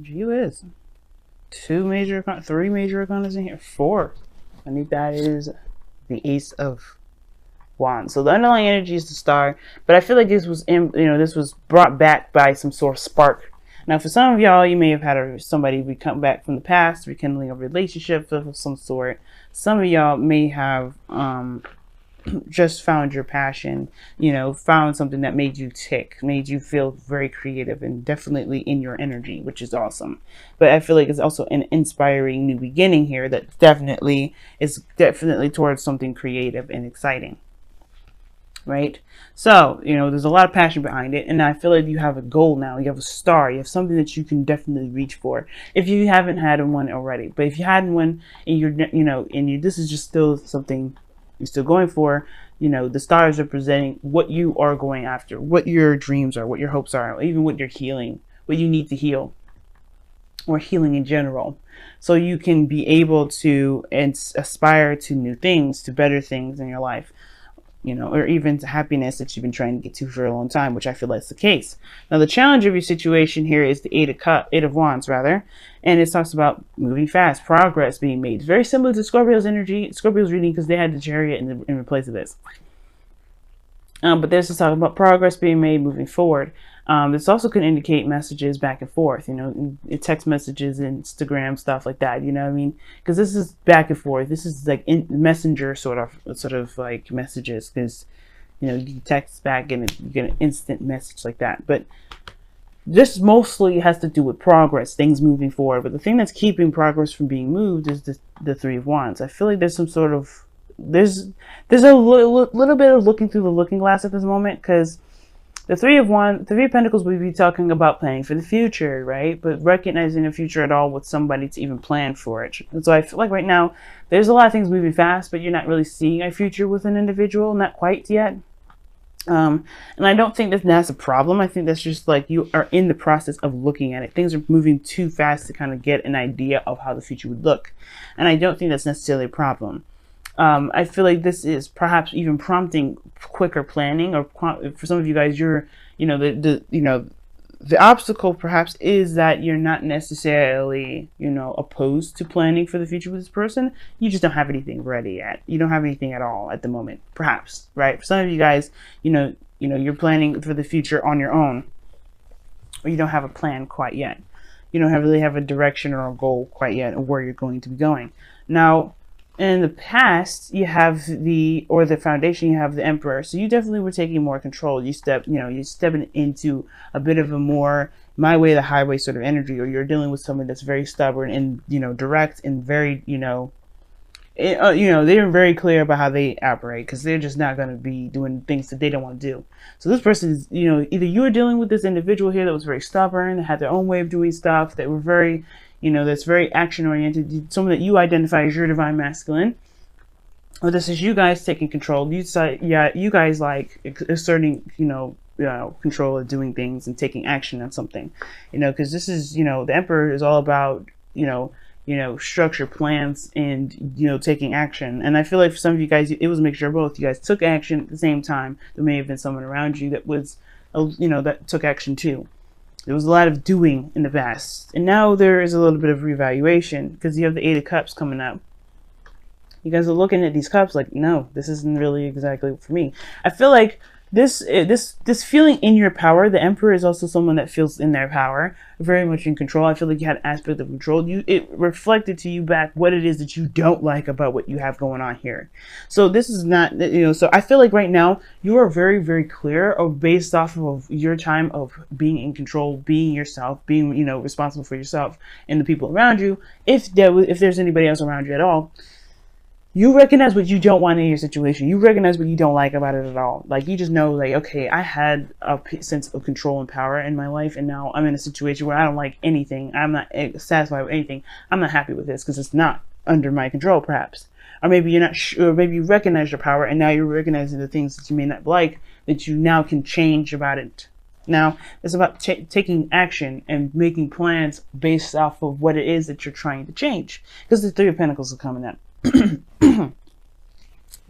Gee whiz. Three major arcanas in here. Four. I think that is the Ace of Wands. So the underlying energy is the Star, but I feel like this was this was brought back by some sort of spark. Now, for some of y'all, you may have had somebody come back from the past, rekindling a relationship of some sort. Some of y'all may have just found your passion, found something that made you tick, made you feel very creative and definitely in your energy, which is awesome. But I feel like it's also an inspiring new beginning here that definitely towards something creative and exciting. Right? So, there's a lot of passion behind it, and I feel like you have a goal now. You have a star. You have something that you can definitely reach for if you haven't had one already. But if you hadn't one, and this is just still something you're still going for, the stars are representing what you are going after, what your dreams are, what your hopes are, even what you're healing, what you need to heal, or healing in general. So you can be able to aspire to new things, to better things in your life, or even to happiness that you've been trying to get to for a long time, which I feel like is the case. Now, the challenge of your situation here is the Eight of Wands, rather, and it talks about moving fast, progress being made. Very similar to Scorpio's reading, because they had the Chariot in place of this. But this is talking about progress being made, moving forward. This also can indicate messages back and forth, text messages, Instagram, stuff like that, you know what I mean? Because this is back and forth. This is like messenger sort of like messages, because, you can text back and you get an instant message like that. But this mostly has to do with progress, things moving forward. But the thing that's keeping progress from being moved is the Three of Wands. I feel like there's some sort of, there's a little bit of looking through the looking glass at this moment, because the Three of Pentacles, we'd be talking about planning for the future, right? But recognizing the future at all with somebody to even plan for it. And so I feel like right now, there's a lot of things moving fast, but you're not really seeing a future with an individual, not quite yet. And I don't think that that's a problem. I think that's just like you are in the process of looking at it. Things are moving too fast to kind of get an idea of how the future would look. And I don't think that's necessarily a problem. I feel like this is perhaps even prompting quicker planning, or for some of you guys, the obstacle perhaps is that you're not necessarily, opposed to planning for the future with this person. You just don't have anything ready yet. You don't have anything at all at the moment, perhaps, right? For some of you guys, you're planning for the future on your own, or you don't have a plan quite yet. You don't really have a direction or a goal quite yet of where you're going to be going. Now, in the past, you have the foundation, you have the Emperor. So you definitely were taking more control. You're stepping into a bit of a more my way, the highway sort of energy, or you're dealing with someone that's very stubborn and, direct and very, they're very clear about how they operate, because they're just not going to be doing things that they don't want to do. So this person is, either you are dealing with this individual here that was very stubborn, that had their own way of doing stuff, that were very, that's very action-oriented, someone that you identify as your divine masculine. Or this is you guys taking control. You guys like asserting, control of doing things and taking action on something. Because this is, the Emperor is all about, structure, plans, and, taking action. And I feel like for some of you guys, it was a mixture of both. You guys took action at the same time. There may have been someone around you that was, that took action too. There was a lot of doing in the past, and now there is a little bit of reevaluation, because you have the Eight of Cups coming up. You guys are looking at these cups like, no, this isn't really exactly for me. I feel like this feeling in your power. The Emperor is also someone that feels in their power, very much in control. I feel like you had an aspect of control. It reflected to you back what it is that you don't like about what you have going on here. So this is not, so I feel like right now you are very, very clear, of based off of your time of being in control, being yourself, being, responsible for yourself and the people around you. If there's anybody else around you at all, you recognize what you don't want in your situation. You recognize what you don't like about it at all. Like, you just know, like, okay, I had a sense of control and power in my life, and now I'm in a situation where I don't like anything. I'm not satisfied with anything. I'm not happy with this because it's not under my control, perhaps. Or maybe you're not sure, maybe you recognize your power, and now you're recognizing the things that you may not like, that you now can change about it. Now, it's about taking action and making plans based off of what it is that you're trying to change. Because the Three of Pentacles are coming up.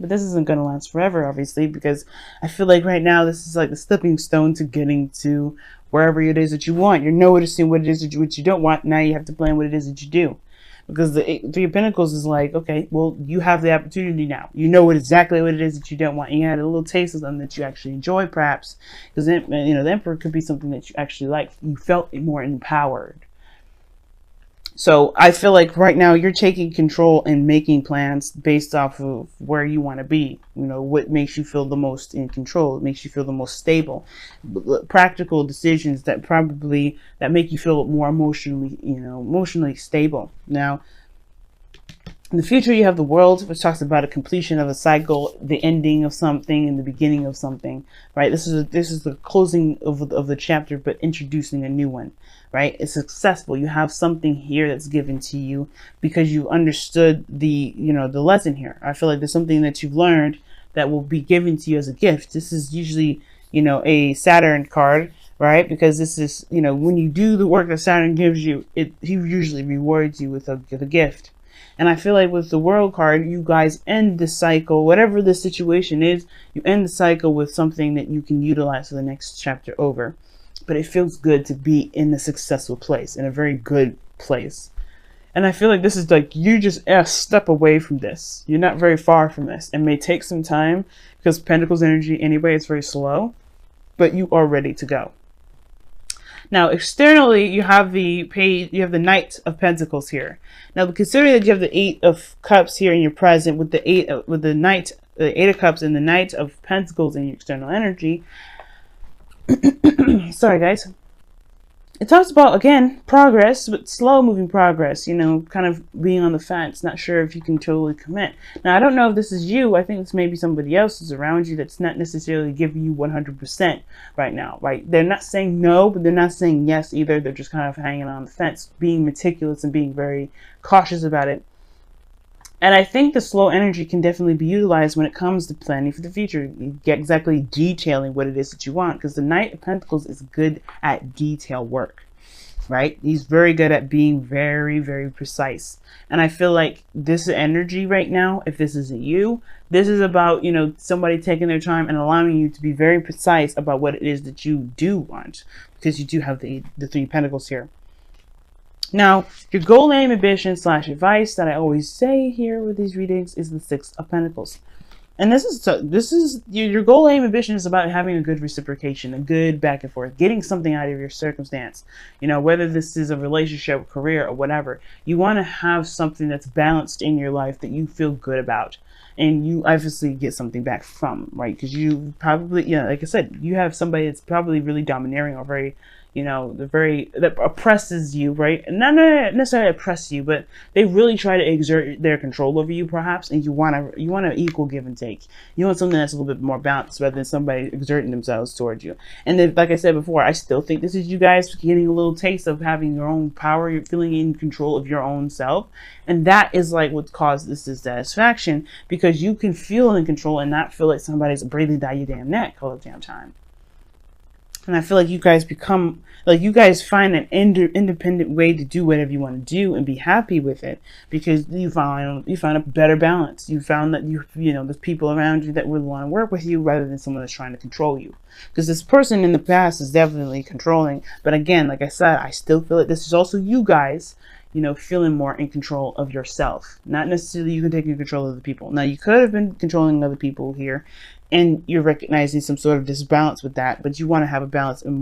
But this isn't going to last forever, obviously, because I feel like right now this is like the stepping stone to getting to wherever it is that you want. You're noticing what it is that what you don't want. Now you have to plan what it is that you do. Because the Three of Pentacles is like, okay, well, you have the opportunity now. You know exactly what it is that you don't want. And you had a little taste of them that you actually enjoy, perhaps. Because, the Emperor could be something that you actually like. You felt more empowered. So I feel like right now you're taking control and making plans based off of where you want to be. What makes you feel the most in control. It makes you feel the most stable. Practical decisions that make you feel more emotionally stable. Now, in the future, you have the World, which talks about a completion of a cycle, the ending of something, and the beginning of something. Right? This is the closing of the chapter, but introducing a new one. Right? It's successful. You have something here that's given to you because you understood the lesson here. I feel like there's something that you've learned that will be given to you as a gift. This is usually a Saturn card. Right? Because this is when you do the work that Saturn gives you, he usually rewards you with a gift. And I feel like with the World card, you guys end the cycle, whatever the situation is, you end the cycle with something that you can utilize for the next chapter over. But it feels good to be in a successful place, in a very good place. And I feel like this is like, you're just a step away from this. You're not very far from this. It may take some time because Pentacles energy anyway is very slow, but you are ready to go. Now, externally, you have the Knight of Pentacles here. Now, considering that you have the Eight of Cups here in your present, with the Eight of Cups and the Knight of Pentacles in your external energy. Sorry, guys. It talks about, again, progress, but slow-moving progress, kind of being on the fence, not sure if you can totally commit. Now, I don't know if this is you. I think it's maybe somebody else who's around you that's not necessarily giving you 100% right now, right? They're not saying no, but they're not saying yes either. They're just kind of hanging on the fence, being meticulous and being very cautious about it. And I think the slow energy can definitely be utilized when it comes to planning for the future. You get exactly detailing what it is that you want, because the Knight of Pentacles is good at detail work, right? He's very good at being very, very precise. And I feel like this energy right now, if this isn't you, this is about, somebody taking their time and allowing you to be very precise about what it is that you do want, because you do have the Three Pentacles here. Now, your goal, aim, ambition / advice that I always say here with these readings is the Six of Pentacles. And this is your goal, aim, ambition is about having a good reciprocation, a good back and forth, getting something out of your circumstance. Whether this is a relationship, career, or whatever, you want to have something that's balanced in your life that you feel good about. And you obviously get something back from, right? Because you probably, like I said, you have somebody that's probably really domineering or very, that oppresses you, right? And not necessarily oppress you, but they really try to exert their control over you, perhaps. And you want an equal give and take. You want something that's a little bit more balanced rather than somebody exerting themselves towards you. And then, like I said before, I still think this is you guys getting a little taste of having your own power. You're feeling in control of your own self. And that is like what caused this dissatisfaction, because you can feel in control and not feel like somebody's breathing down your damn neck all the damn time. And I feel like you guys find an independent way to do whatever you want to do and be happy with it, because you found a better balance. You found that there's people around you that would want to work with you rather than someone that's trying to control you. Because this person in the past is definitely controlling. But again, like I said, I still feel like this is also you guys, feeling more in control of yourself. Not necessarily you can take control of the people. Now, you could have been controlling other people here, and you're recognizing some sort of disbalance with that, but you want to have a balance and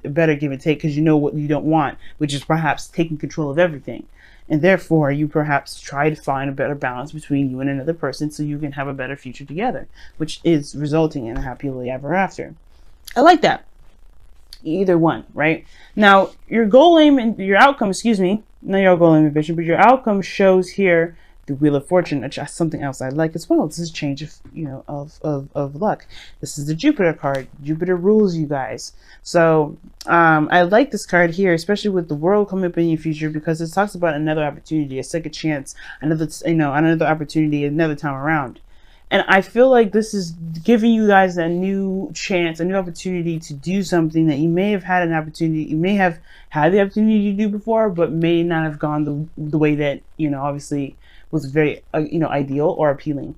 a better give and take, because you know what you don't want, which is perhaps taking control of everything. And therefore, you perhaps try to find a better balance between you and another person so you can have a better future together, which is resulting in a happily ever after. I like that. Either one, right? Now, your goal, aim, and your outcome, not your goal, aim, ambition, but your outcome shows here the Wheel of Fortune, which is something else I like as well. This is change of luck. This is the Jupiter card. Jupiter rules you guys. So I like this card here, especially with the World coming up in your future, because it talks about another opportunity, a second chance, another opportunity, another time around. And I feel like this is giving you guys a new chance, a new opportunity to do something that you may have had you may have had the opportunity to do before, but may not have gone the way that, obviously was very, ideal or appealing.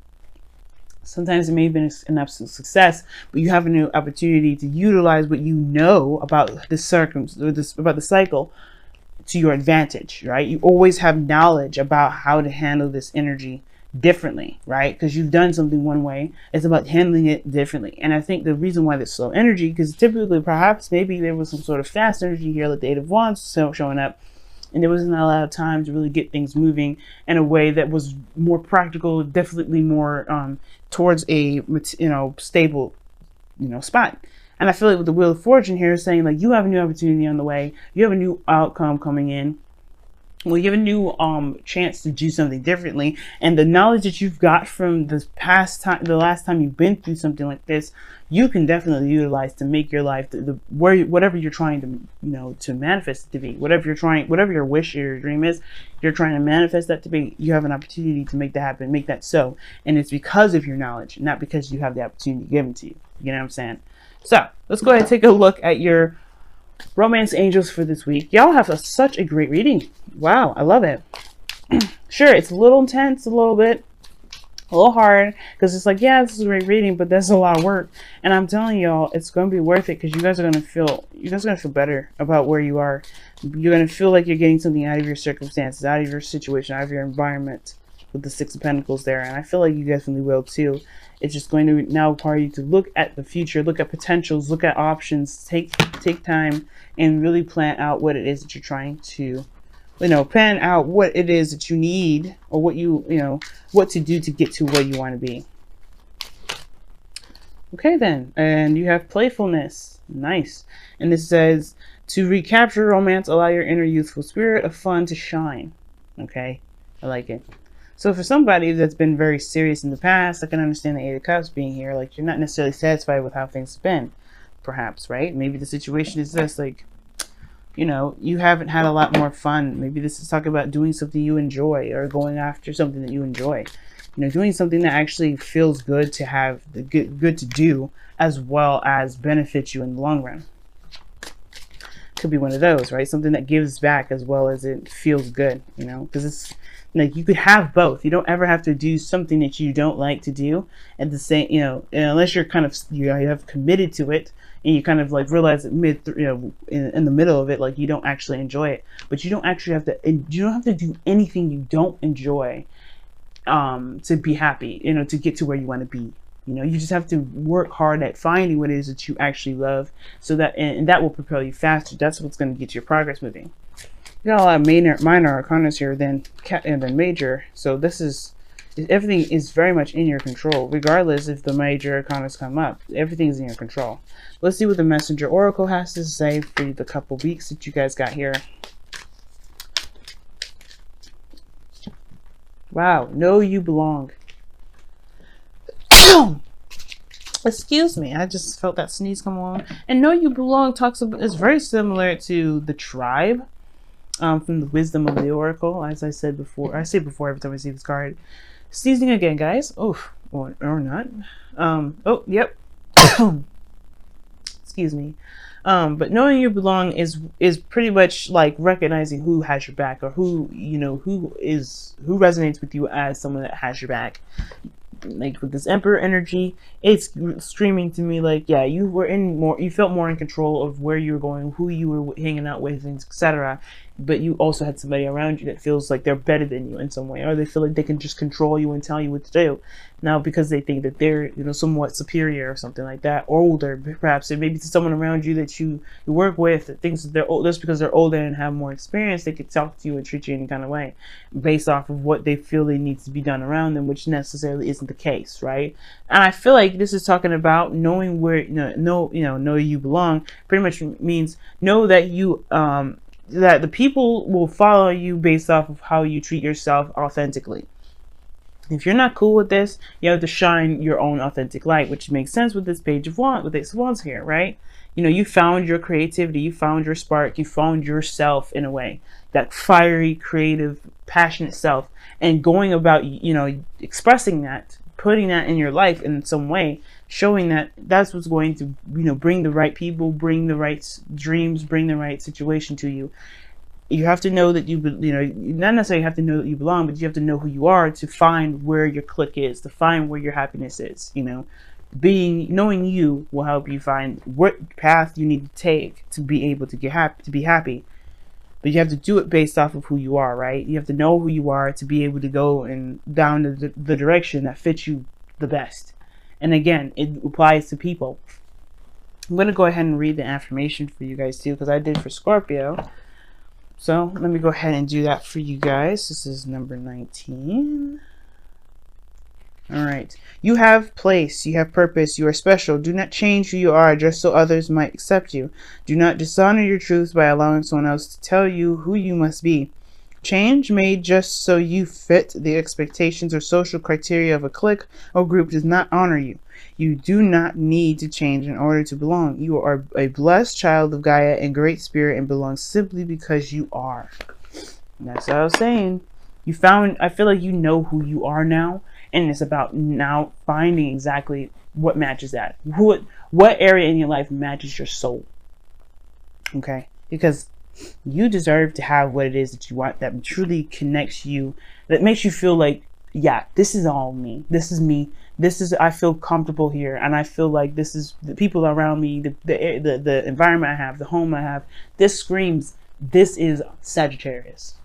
Sometimes it may have been an absolute success, but you have a new opportunity to utilize what you know about the about the cycle to your advantage, right? You always have knowledge about how to handle this energy differently, right? Because you've done something one way. It's about handling it differently. And I think the reason why there's slow energy, because typically perhaps maybe there was some sort of fast energy here, like the Eight of Wands showing up, and there wasn't a lot of time to really get things moving in a way that was more practical, definitely more towards a stable spot. And I feel like with the Wheel of Fortune here is saying like you have a new opportunity on the way, you have a new outcome coming in. Well, you have a new chance to do something differently, and the knowledge that you've got from the last time you've been through something like this, you can definitely utilize to make your life whatever you're trying to to manifest it to be, whatever your wish or your dream is, you're trying to manifest that to be. You have an opportunity to make that happen, make that so, and it's because of your knowledge, not because you have the opportunity given to you. You know what I'm saying? So let's go ahead and take a look at your romance angels for this week. Y'all have such a great reading. Wow, I love it. Sure, it's a little intense, a little hard, because it's like, yeah, this is a great reading, but that's a lot of work. And I'm telling y'all, it's going to be worth it, because you guys are going to feel better about where you are. You're going to feel like you're getting something out of your circumstances, out of your situation, out of your environment, with the Six of Pentacles there. And I feel like you definitely will too. It's just going to now require you to look at the future, look at potentials, look at options, take time and really plan out what it is that you're trying to, plan out what it is that you need, or what what to do to get to where you want to be. Okay then, and you have playfulness. Nice. And this says, to recapture romance, allow your inner youthful spirit of fun to shine. Okay, I like it. So for somebody that's been very serious in the past, I can understand the Eight of Cups being here. Like, you're not necessarily satisfied with how things have been, perhaps, right? Maybe the situation is this, like, you haven't had a lot more fun. Maybe this is talking about doing something you enjoy, or going after something that you enjoy. Doing something that actually feels good to have, good to do, as well as benefits you in the long run. Could be one of those, right? Something that gives back as well as it feels good, because it's like you could have both. You don't ever have to do something that you don't like to do at the same, unless you're kind of, you have committed to it, and you kind of like realize that in the middle of it, like you don't actually enjoy it. But you don't actually have to, you don't have to do anything you don't enjoy to be happy, to get to where you want to be. You just have to work hard at finding what it is that you actually love, so that, and that will propel you faster. That's what's going to get your progress moving. You got a lot of minor arcanas here than major, so everything is very much in your control, regardless if the major arcanas come up. Everything's in your control. Let's see what the Messenger Oracle has to say for the couple weeks that you guys got here. Wow, know you belong. Excuse me, I just felt that sneeze come on. And know you belong is very similar to the tribe. From the Wisdom of the Oracle, as I said before. I say before every time I see this card. Sneezing again, guys. Oof, or not. Oh, yep. Excuse me. But knowing you belong is pretty much like recognizing who has your back, or who resonates with you as someone that has your back. Like with this Emperor energy, it's streaming to me like, yeah, you felt more in control of where you were going, who you were hanging out with, and etc. But you also had somebody around you that feels like they're better than you in some way, or they feel like they can just control you and tell you what to do. Now, because they think that they're, somewhat superior or something like that, or older, perhaps, and maybe to someone around you that you work with that thinks that they're old, just because they're older and have more experience, they could talk to you and treat you any kind of way based off of what they feel they need to be done around them, which necessarily isn't the case, right? And I feel like this is talking about knowing where, know you belong. Pretty much means know that that the people will follow you based off of how you treat yourself authentically. If you're not cool with this, you have to shine your own authentic light, which makes sense with this Page of Wands, with Ace of Wands here, right? You found your creativity, you found your spark, you found yourself in a way, that fiery, creative, passionate self, and going about, expressing that, putting that in your life in some way, showing that that's what's going to, bring the right people, bring the right dreams, bring the right situation to you. you have to know that not necessarily have to know that you belong, but you have to know who you are to find where your click is, to find where your happiness is. Knowing you will help you find what path you need to take to be able to be happy. But you have to do it based off of who you are, right? You have to know who you are to be able to go and down the direction that fits you the best. And again, it applies to people. I'm going to go ahead and read the affirmation for you guys too, because I did for Scorpio. So let me go ahead and do that for you guys. This is number 19. All right. You have place. You have purpose. You are special. Do not change who you are just so others might accept you. Do not dishonor your truth by allowing someone else to tell you who you must be. Change made just so you fit the expectations or social criteria of a clique or group does not honor you. You do not need to change in order to belong. You are a blessed child of Gaia and great spirit and belong simply because you are. And that's what I was saying. I feel like you know who you are now, and it's about now finding exactly what matches that. What area in your life matches your soul. Okay? Because you deserve to have what it is that you want, that truly connects you, that makes you feel like, yeah, this is all me. This is me. I feel comfortable here, and I feel like this is the people around me, the environment I have, the home I have. This screams, this is Sagittarius.